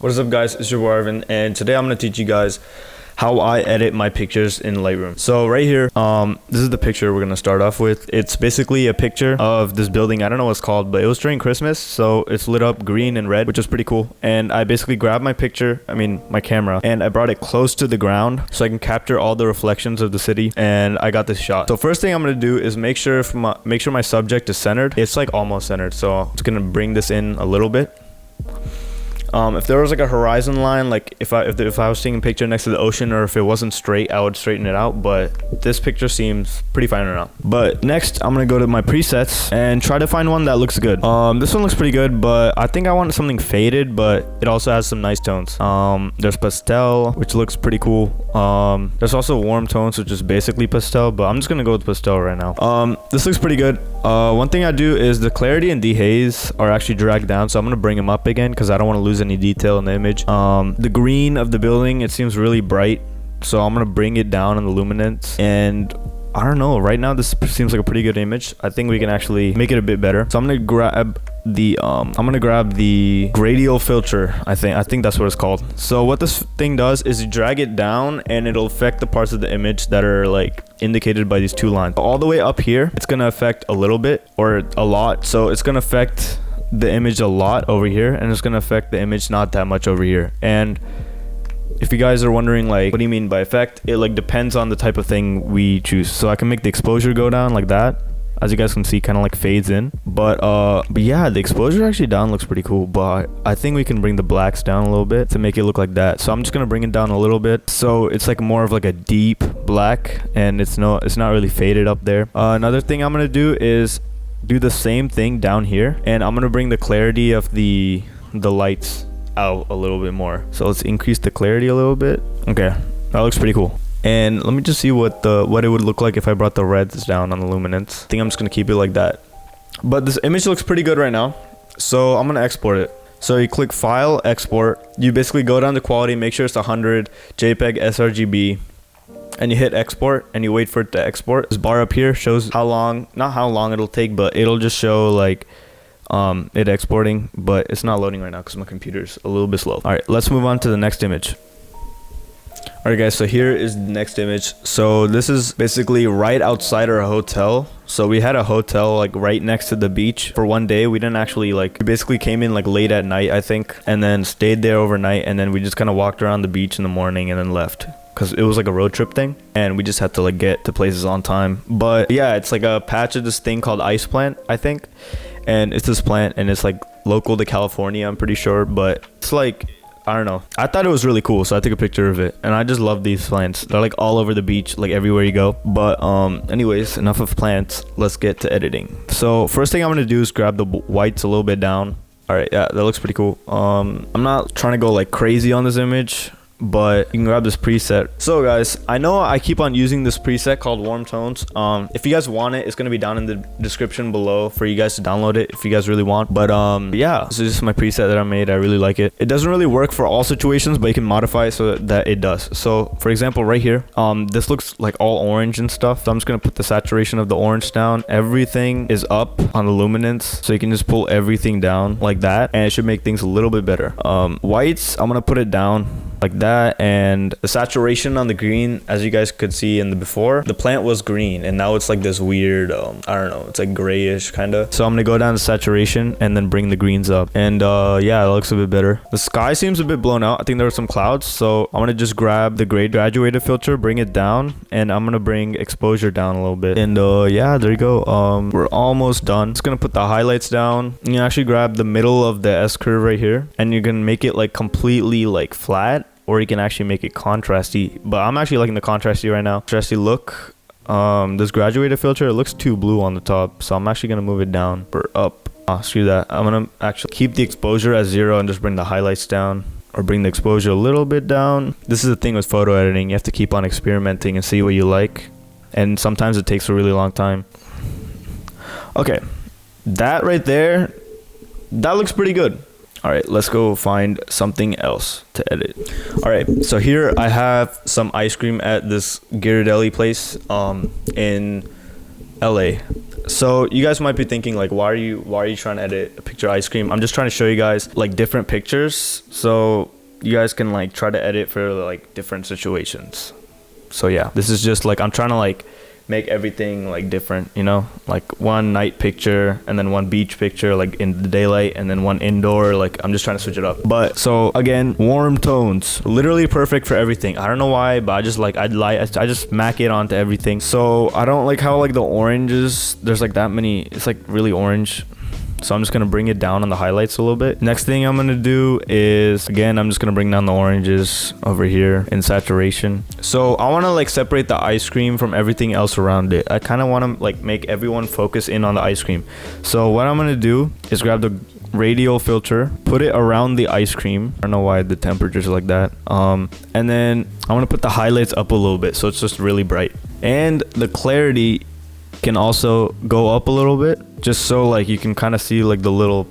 What is up, guys? It's your boy Arvin, and today I'm going to teach you guys how I edit my pictures in Lightroom. So right here, this is the picture we're going to start off with. It's basically a picture of this building. I don't know what it's called, but it was during Christmas, so it's lit up green and red, which is pretty cool. And I basically grabbed my my camera, and I brought it close to the ground so I can capture all the reflections of the city, and I got this shot. So first thing I'm going to do is make sure my subject is centered. It's like almost centered, so I'm just going to bring this in a little bit. If there was like a horizon line, like if I was taking a picture next to the ocean, or if it wasn't straight, I would straighten it out, but this picture seems pretty fine right now. But next, I'm gonna go to my presets and try to find one that looks good. This one looks pretty good, but I think I want something faded, but it also has some nice tones. There's pastel, which looks pretty cool. There's also warm tones, which is basically pastel, but I'm just gonna go with pastel right now. This looks pretty good. One thing I do is the clarity and dehaze are actually dragged down, so I'm gonna bring them up again because I don't want to lose any detail in the image. The green of the building, it seems really bright, so I'm gonna bring it down in the luminance. And I don't know, right now this seems like a pretty good image. I think we can actually make it a bit better. So I'm gonna grab the radial filter. I think that's what it's called. So what this thing does is you drag it down and it'll affect the parts of the image that are like indicated by these two lines. All the way up here, it's gonna affect a little bit or a lot. So it's gonna affect the image a lot over here, and it's gonna affect the image not that much over here. And if you guys are wondering, like, what do you mean by effect, it like depends on the type of thing we choose. So I can make the exposure go down like that. As you guys can see, kind of like fades in. But yeah, the exposure actually down looks pretty cool, but I think we can bring the blacks down a little bit to make it look like that. So I'm just gonna bring it down a little bit, so it's like more of like a deep black, and it's not really faded up there. Another thing I'm gonna do is do the same thing down here, and I'm gonna bring the clarity of the lights out a little bit more. So let's increase the clarity a little bit. Okay, that looks pretty cool. And let me just see what it would look like if I brought the reds down on the luminance. I think I'm just gonna keep it like that. But this image looks pretty good right now, so I'm gonna export it. So you click File, Export. You basically go down to quality, make sure it's 100, JPEG, sRGB, and you hit export and you wait for it to export. This bar up here shows not how long it'll take, but it'll just show like it exporting, but it's not loading right now because my computer's a little bit slow. All right, let's move on to the next image. All right, guys, so here is the next image. So this is basically right outside our hotel. So we had a hotel like right next to the beach for one day. We didn't actually we basically came in like late at night, I think, and then stayed there overnight, and then we just kind of walked around the beach in the morning and then left, because it was like a road trip thing, and we just had to like get to places on time. But yeah, it's like a patch of this thing called ice plant, I think, and it's this plant, and it's like local to California, I'm pretty sure, but it's like, I don't know, I thought it was really cool, so I took a picture of it, and I just love these plants. They're like all over the beach, like everywhere you go. But anyways, enough of plants, let's get to editing. So first thing I'm gonna do is grab the whites a little bit down. All right, yeah, that looks pretty cool. I'm not trying to go like crazy on this image, but you can grab this preset. So guys, I know I keep on using this preset called warm tones. If you guys want it, it's gonna be down in the description below for you guys to download it if you guys really want. But yeah, this is just my preset that I made. I really like it. It doesn't really work for all situations, but you can modify it so that it does. So for example, right here, this looks like all orange and stuff, so I'm just gonna put the saturation of the orange down. Everything is up on the luminance, so you can just pull everything down like that, and it should make things a little bit better. Whites, I'm gonna put it down like that, and the saturation on the green, as you guys could see in the before, the plant was green, and now it's like this weird I don't know, it's like grayish kind of. So I'm gonna go down to saturation and then bring the greens up, and yeah, it looks a bit better. The sky seems a bit blown out. I think there were some clouds, so I'm gonna just grab the gray graduated filter, bring it down, and I'm gonna bring exposure down a little bit. And yeah, there you go. We're almost done. Just gonna put the highlights down. You can actually grab the middle of the S curve right here, and you can make it like completely like flat, or you can actually make it contrasty, but I'm actually liking the contrasty right now. Contrasty look. This graduated filter, it looks too blue on the top, so I'm actually gonna move it down or up. Screw that. I'm gonna actually keep the exposure at 0 and just bring the highlights down, or bring the exposure a little bit down. This is the thing with photo editing. You have to keep on experimenting and see what you like, and sometimes it takes a really long time. Okay, that right there, that looks pretty good. All right, let's go find something else to edit. All right, so here I have some ice cream at this Ghirardelli place in LA. So you guys might be thinking like, why are you trying to edit a picture of ice cream? I'm just trying to show you guys like different pictures, so you guys can like try to edit for like different situations. So yeah, this is just like, I'm trying to like make everything like different, you know, like one night picture and then one beach picture like in the daylight, and then one indoor. Like I'm just trying to switch it up. But so again, warm tones, literally perfect for everything. I don't know why, but I just like, I just mac it onto everything. So I don't like how like the oranges, there's like that many, it's like really orange. So I'm just gonna bring it down on the highlights a little bit. Next thing I'm gonna do is, again, I'm just gonna bring down the oranges over here in saturation. So I wanna like separate the ice cream from everything else around it. I kinda wanna like make everyone focus in on the ice cream. So what I'm gonna do is grab the radial filter, put it around the ice cream. I don't know why the temperature's like that. And then I'm gonna put the highlights up a little bit so it's just really bright. And the clarity can also go up a little bit, just so like you can kind of see like the little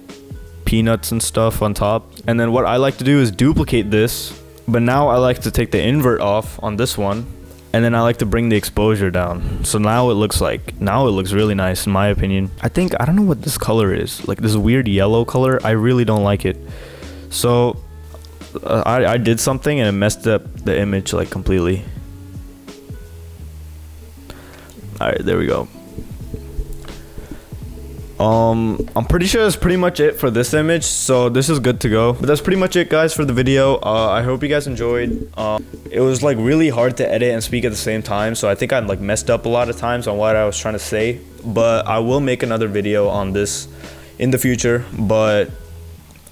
peanuts and stuff on top. And then what I like to do is duplicate this, but now I like to take the invert off on this one, and then I like to bring the exposure down. So now it looks really nice in my opinion. I don't know what this color is, like this weird yellow color. I really don't like it. So I did something and it messed up the image like completely. All right, there we go. I'm pretty sure that's pretty much it for this image, so this is good to go. But that's pretty much it, guys, for the video. I hope you guys enjoyed. It was like really hard to edit and speak at the same time, so I think I like messed up a lot of times on what I was trying to say. But I will make another video on this in the future. But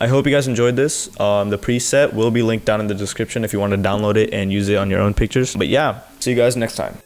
I hope you guys enjoyed this. The preset will be linked down in the description if you want to download it and use it on your own pictures. But yeah, see you guys next time.